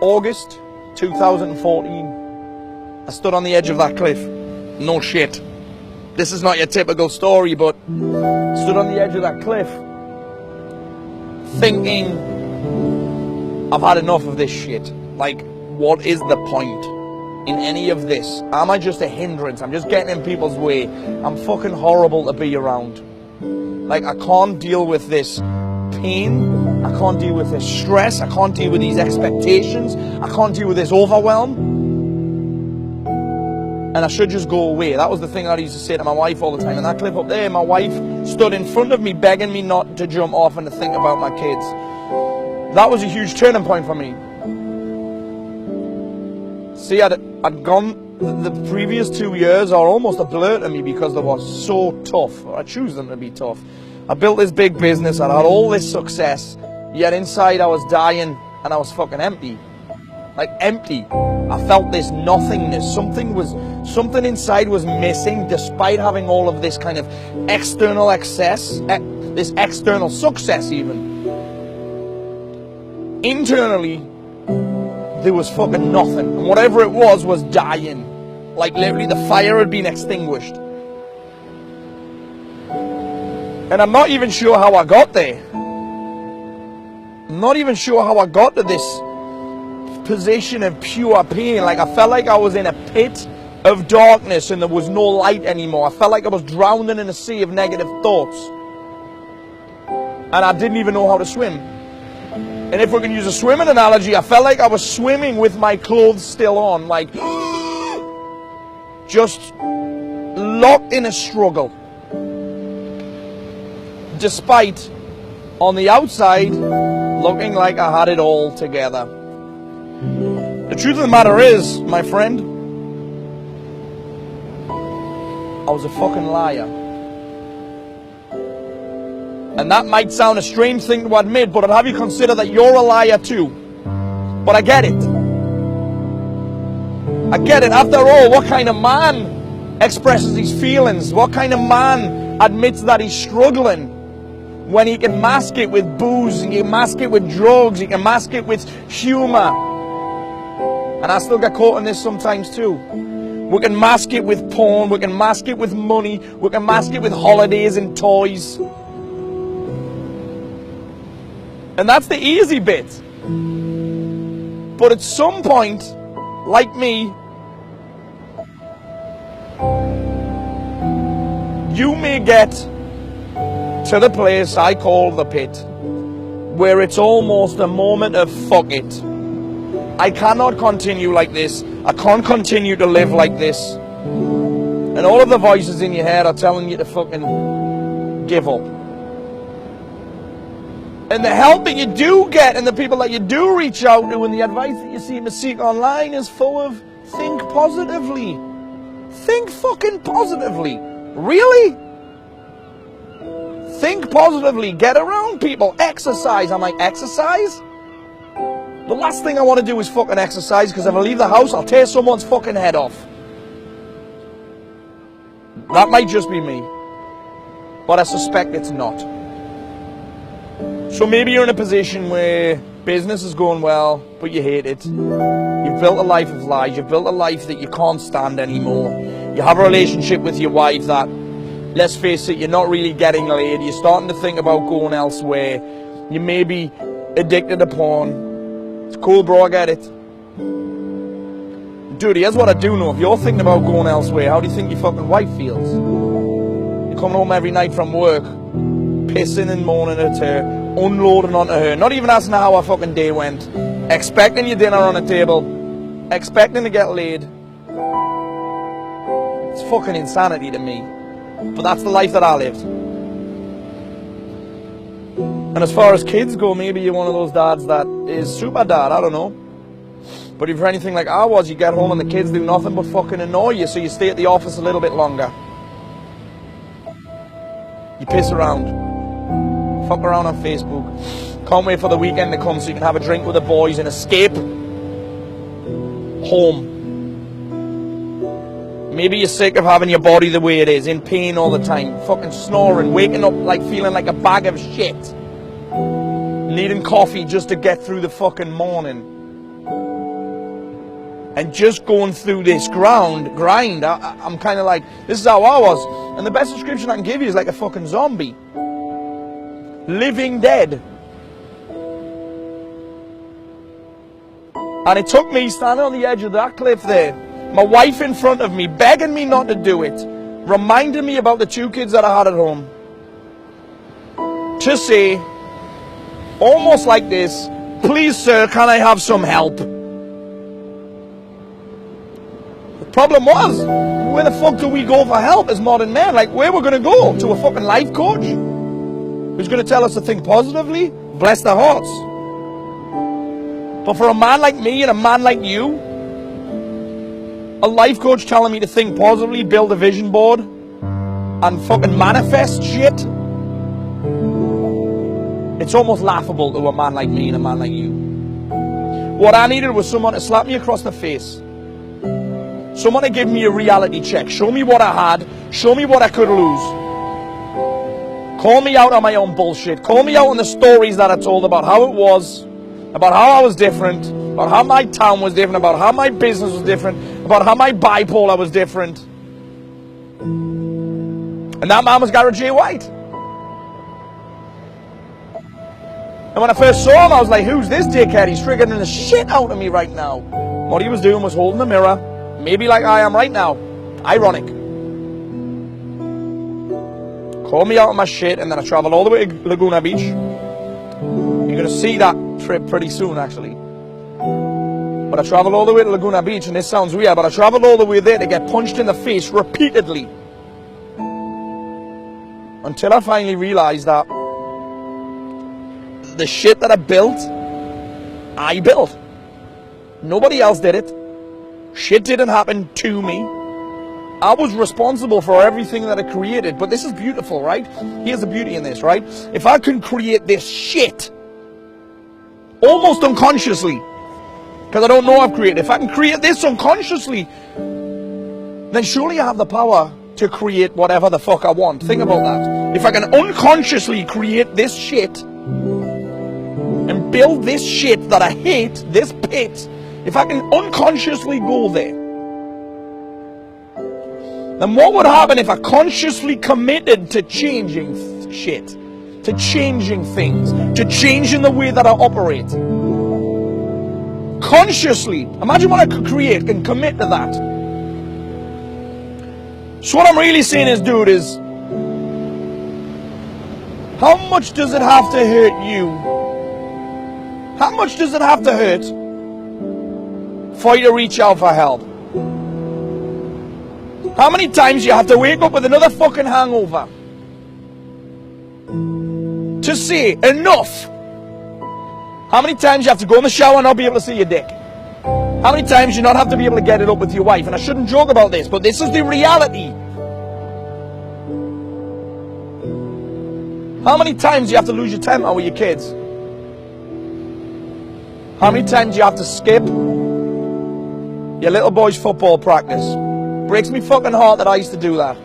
August 2014. I stood on the edge of that cliff. No shit. This is not your typical story, but stood on the edge of that cliff thinking, I've had enough of this shit. Like, what is the point in any of this? Am I just a hindrance? I'm just getting in people's way. I'm fucking horrible to be around. Like, I can't deal with this pain. I can't deal with this stress. I can't deal with these expectations. I can't deal with this overwhelm. And I should just go away. That was the thing I used to say to my wife all the time. And that clip up there, my wife stood in front of me begging me not to jump off and to think about my kids. That was a huge turning point for me. See, I'd gone the previous 2 years are almost a blur to me because they were so tough. I choose them to be tough. I built this big business. I had all this success. Yet inside I was dying and I was fucking empty. Like empty. I felt this nothingness. Something inside was missing despite having all of this kind of external excess, this external success even. Internally, there was fucking nothing. And whatever it was dying. Like literally the fire had been extinguished. And I'm not even sure how I got there. I'm not even sure how I got to this position of pure pain. Like I felt like I was in a pit of darkness and there was no light anymore. I felt like I was drowning in a sea of negative thoughts. And I didn't even know how to swim. And if we can use a swimming analogy, I felt like I was swimming with my clothes still on. Like, just locked in a struggle. Despite, on the outside, looking like I had it all together. The truth of the matter is, my friend, I was a fucking liar. And that might sound a strange thing to admit, but I'd have you consider that you're a liar too. But I get it. I get it. After all, what kind of man expresses his feelings? What kind of man admits that he's struggling when he can mask it with booze, he can mask it with drugs, he can mask it with humor? And I still get caught in this sometimes too. We can mask it with porn, we can mask it with money, we can mask it with holidays and toys. And that's the easy bit. But at some point, like me, you may get to the place I call the pit, where it's almost a moment of fuck it. I cannot continue like this. I can't continue to live like this. And all of the voices in your head are telling you to fucking give up. And the help that you do get and the people that you do reach out to and the advice that you seem to seek online is full of think positively. Think fucking positively. Really? Think positively. Get around people. Exercise. I'm like, exercise? The last thing I want to do is fucking exercise because if I leave the house, I'll tear someone's fucking head off. That might just be me. But I suspect it's not. So maybe you're in a position where business is going well, but you hate it. You've built a life of lies. You've built a life that you can't stand anymore. You have a relationship with your wife that, let's face it, you're not really getting laid. You're starting to think about going elsewhere. You may be addicted to porn. It's cool, bro, I get it. Dude, here's what I do know. If you're thinking about going elsewhere, how do you think your fucking wife feels? You're coming home every night from work, pissing and moaning at her, unloading onto her, not even asking her how her fucking day went, expecting your dinner on the table, expecting to get laid. It's fucking insanity to me. But that's the life that I lived. And as far as kids go, maybe you're one of those dads that is super dad, I don't know. But if you're anything like I was, you get home and the kids do nothing but fucking annoy you, so you stay at the office a little bit longer. You piss around. Fuck around on Facebook. Can't wait for the weekend to come so you can have a drink with the boys and escape home. Maybe you're sick of having your body the way it is, in pain all the time, fucking snoring, waking up like feeling like a bag of shit, needing coffee just to get through the fucking morning. and just going through this grind. I'm kind of like, this is how I was. And the best description I can give you is like a fucking zombie. Living dead. And it took me standing on the edge of that cliff there, my wife in front of me, begging me not to do it, reminding me about the 2 kids that I had at home, to say, almost like this, please sir, can I have some help? The problem was, where the fuck do we go for help as modern men? Like, where we're going to go? To a fucking life coach? Who's going to tell us to think positively? Bless their hearts. But for a man like me and a man like you, a life coach telling me to think positively, build a vision board, and fucking manifest shit, it's almost laughable to a man like me and a man like you. What I needed was someone to slap me across the face. Someone to give me a reality check. Show me what I had. Show me what I could lose. Call me out on my own bullshit. Call me out on the stories that I told about how it was, about how I was different, about how my town was different, about how my business was different, about how my bipolar was different. And that man was Garrett J. White. And when I first saw him, I was like, who's this dickhead? He's triggering the shit out of me right now. What he was doing was holding the mirror, maybe like I am right now. Ironic. Called me out on my shit, and then I traveled all the way to Laguna Beach. You're going to see that trip pretty soon, actually. But I traveled all the way to Laguna Beach, and this sounds weird, but I traveled all the way there to get punched in the face repeatedly. Until I finally realized that the shit that I built. Nobody else did it. Shit didn't happen to me. I was responsible for everything that I created. But this is beautiful, right? Here's the beauty in this, right? If I can create this shit almost unconsciously, because I don't know I've created, if I can create this unconsciously, then surely I have the power to create whatever the fuck I want. Think about that. If I can unconsciously create this shit and build this shit that I hate, this pit, if I can unconsciously go there, then what would happen if I consciously committed to changing shit, to changing things, to changing the way that I operate? Consciously. Imagine what I could create and commit to that. So what I'm really saying is, dude, is how much does it have to hurt you? How much does it have to hurt for you to reach out for help? How many times you have to wake up with another fucking hangover to say enough? How many times you have to go in the shower and not be able to see your dick? How many times you not have to be able to get it up with your wife? And I shouldn't joke about this, but this is the reality. How many times you have to lose your temper with your kids? How many times you have to skip your little boy's football practice? Breaks me fucking heart that I used to do that.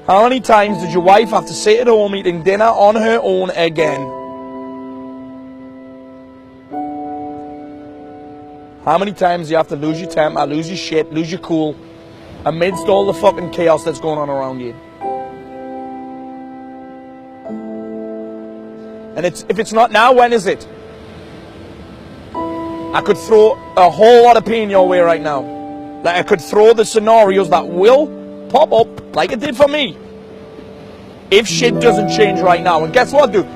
How many times did your wife have to sit at home eating dinner on her own again? How many times do you have to lose your temper, lose your shit, lose your cool amidst all the fucking chaos that's going on around you? And if it's not now, when is it? I could throw a whole lot of pain your way right now. Like, I could throw the scenarios that will pop up like it did for me if shit doesn't change right now. And guess what, dude?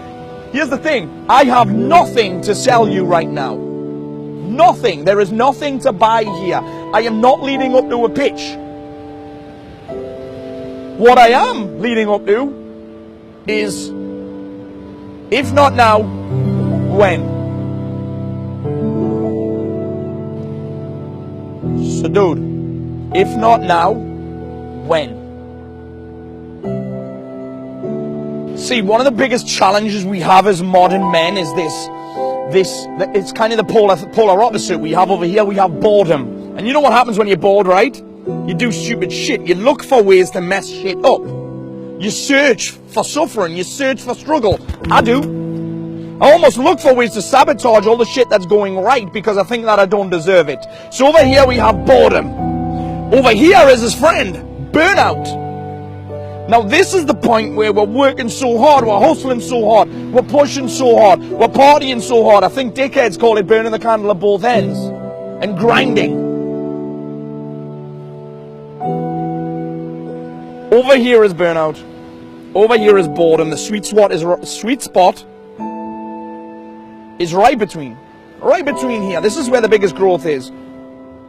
Here's the thing. I have nothing to sell you right now. Nothing. There is nothing to buy here. I am not leading up to a pitch. What I am leading up to is, if not now, when? So dude, if not now, when? See, one of the biggest challenges we have as modern men is this, it's kind of the polar opposite. We have over here, we have boredom. And you know what happens when you're bored, right? You do stupid shit. You look for ways to mess shit up. You search for suffering. You search for struggle. I do. I almost look for ways to sabotage all the shit that's going right because I think that I don't deserve it. So over here we have boredom. Over here is his friend, burnout. Now this is the point where we're working so hard, we're hustling so hard, we're pushing so hard, we're partying so hard. I think dickheads call it burning the candle at both ends and grinding. Over here is burnout. Over here is boredom. The sweet spot is right between here. This is where the biggest growth is.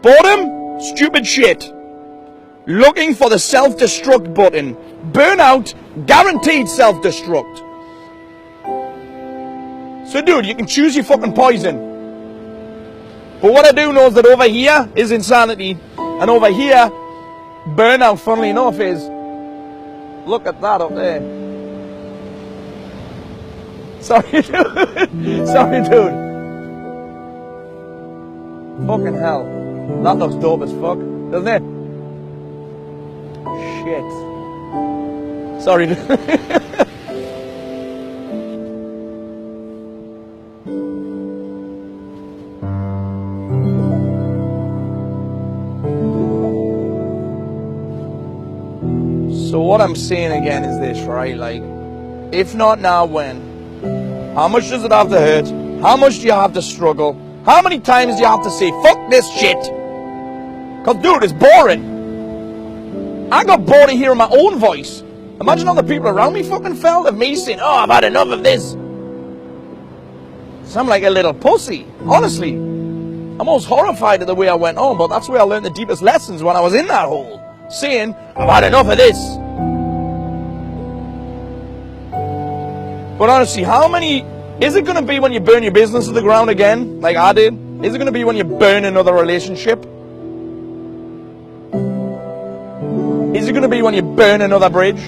Boredom, stupid shit. Looking for the self-destruct button. Burnout, guaranteed self-destruct. So dude, you can choose your fucking poison. But what I do know is that over here is insanity. And over here, burnout, funnily enough, is... Look at that up there. Sorry, dude. Sorry, dude. Fucking hell. That looks dope as fuck, doesn't it? Shit. Sorry, dude. So what I'm saying again is this, right? Like, if not now, when? How much does it have to hurt? How much do you have to struggle? How many times do you have to say, fuck this shit? Because, dude, it's boring. I got bored of hearing my own voice. Imagine all the people around me fucking felt of me saying, oh, I've had enough of this. So I'm like a little pussy. Honestly, I'm almost horrified at the way I went on, but that's where I learned the deepest lessons when I was in that hole. Saying, I've had enough of this. But honestly, how many... Is it going to be when you burn your business to the ground again, like I did? Is it going to be when you burn another relationship? Is it going to be when you burn another bridge?